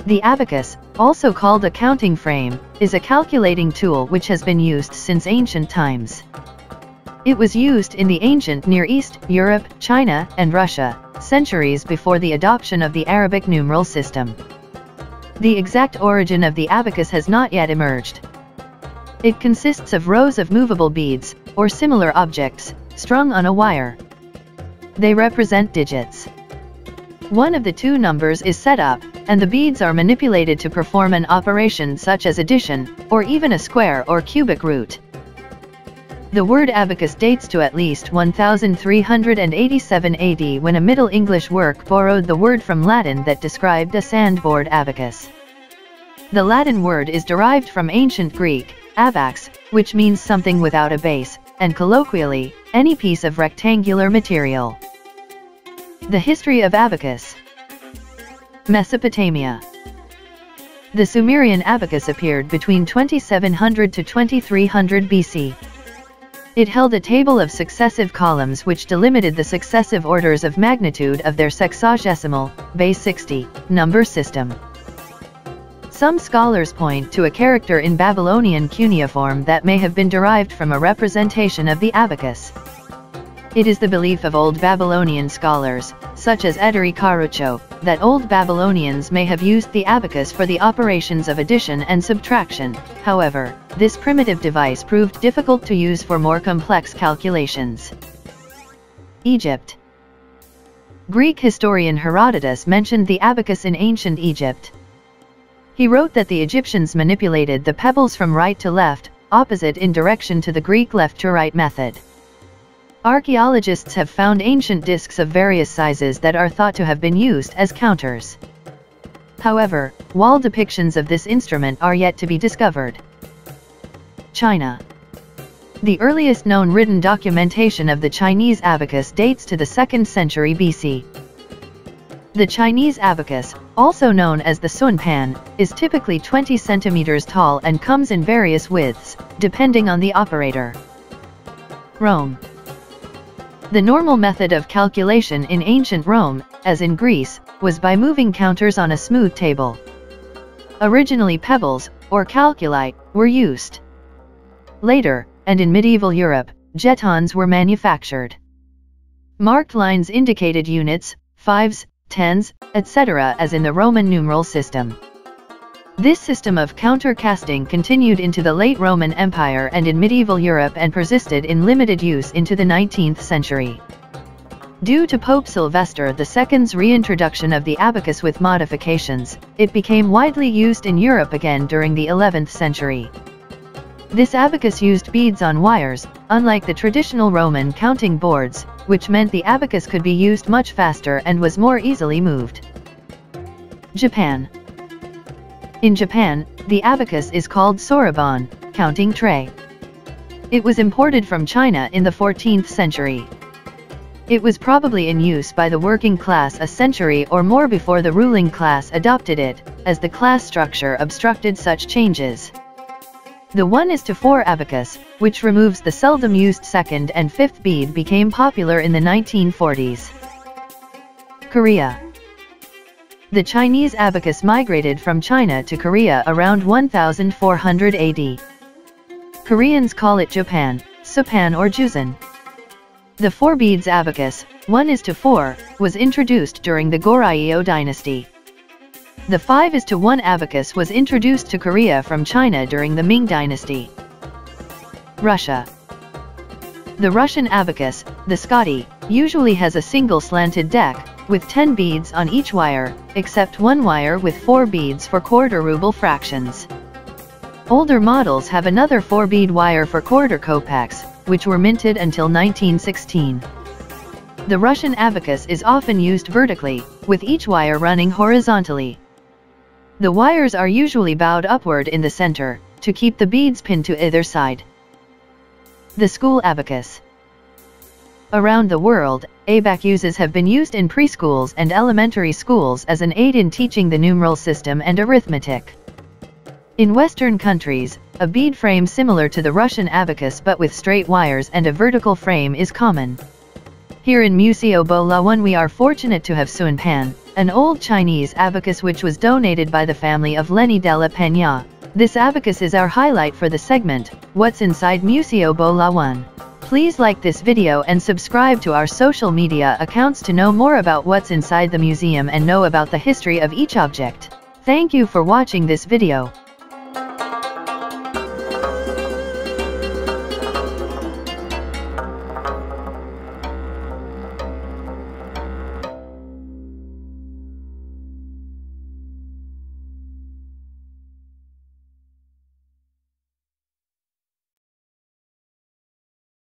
The abacus, also called a counting frame, is a calculating tool which has been used since ancient times. It was used in the ancient Near East, Europe, China, and Russia, centuries before the adoption of the Arabic numeral system. The exact origin of the abacus has not yet emerged. It consists of rows of movable beads, or similar objects, strung on a wire. They represent digits. One of the two numbers is set up, and the beads are manipulated to perform an operation such as addition, or even a square or cubic root. The word abacus dates to at least 1387 AD, when a Middle English work borrowed the word from Latin that described a sandboard abacus. The Latin word is derived from ancient Greek, abax, which means something without a base, and colloquially, any piece of rectangular material. The history of abacus. Mesopotamia. The Sumerian abacus appeared between 2700 to 2300 BC. It held a table of successive columns which delimited the successive orders of magnitude of their sexagesimal, base 60, number system. Some scholars point to a character in Babylonian cuneiform that may have been derived from a representation of the abacus. It is the belief of Old Babylonian scholars, such as Ederi Carucho, that Old Babylonians may have used the abacus for the operations of addition and subtraction. However, this primitive device proved difficult to use for more complex calculations. Egypt. Greek historian Herodotus mentioned the abacus in ancient Egypt. He wrote that the Egyptians manipulated the pebbles from right to left, opposite in direction to the Greek left to right method. Archaeologists have found ancient discs of various sizes that are thought to have been used as counters. However, wall depictions of this instrument are yet to be discovered. China. The earliest known written documentation of the Chinese abacus dates to the 2nd century BC. The Chinese abacus, also known as the sunpan, is typically 20 centimeters tall and comes in various widths, depending on the operator. Rome. The normal method of calculation in ancient Rome, as in Greece, was by moving counters on a smooth table. Originally pebbles, or calculi, were used. Later, and in medieval Europe, jetons were manufactured. Marked lines indicated units, fives, tens, etc. as in the Roman numeral system. This system of counter-casting continued into the late Roman Empire and in medieval Europe and persisted in limited use into the 19th century. Due to Pope Sylvester II's reintroduction of the abacus with modifications, it became widely used in Europe again during the 11th century. This abacus used beads on wires, unlike the traditional Roman counting boards, which meant the abacus could be used much faster and was more easily moved. Japan. In Japan, the abacus is called soroban, counting tray. It was imported from China in the 14th century. It was probably in use by the working class a century or more before the ruling class adopted it, as the class structure obstructed such changes. The 1:4 abacus, which removes the seldom used 2nd and 5th bead, became popular in the 1940s. Korea. The Chinese abacus migrated from China to Korea around 1400 AD. Koreans call it Japan, Supan or Jusan. The 4 beads abacus, 1:4, was introduced during the Goryeo dynasty. The 5:1 abacus was introduced to Korea from China during the Ming dynasty. Russia. The Russian abacus, the Scotty, usually has a single slanted deck, with 10 beads on each wire, except one wire with 4 beads for quarter ruble fractions. Older models have another 4-bead wire for quarter kopecks, which were minted until 1916. The Russian abacus is often used vertically, with each wire running horizontally. The wires are usually bowed upward in the center, to keep the beads pinned to either side. The school abacus. Around the world, abacuses have been used in preschools and elementary schools as an aid in teaching the numeral system and arithmetic. In Western countries, a bead frame similar to the Russian abacus but with straight wires and a vertical frame is common. Here in Museo Bulawan we are fortunate to have sunpan, an old Chinese abacus which was donated by the family of Lenny de la Peña. This abacus is our highlight for the segment, What's Inside Museo Bulawan. Please like this video and subscribe to our social media accounts to know more about what's inside the museum and know about the history of each object. Thank you for watching this video.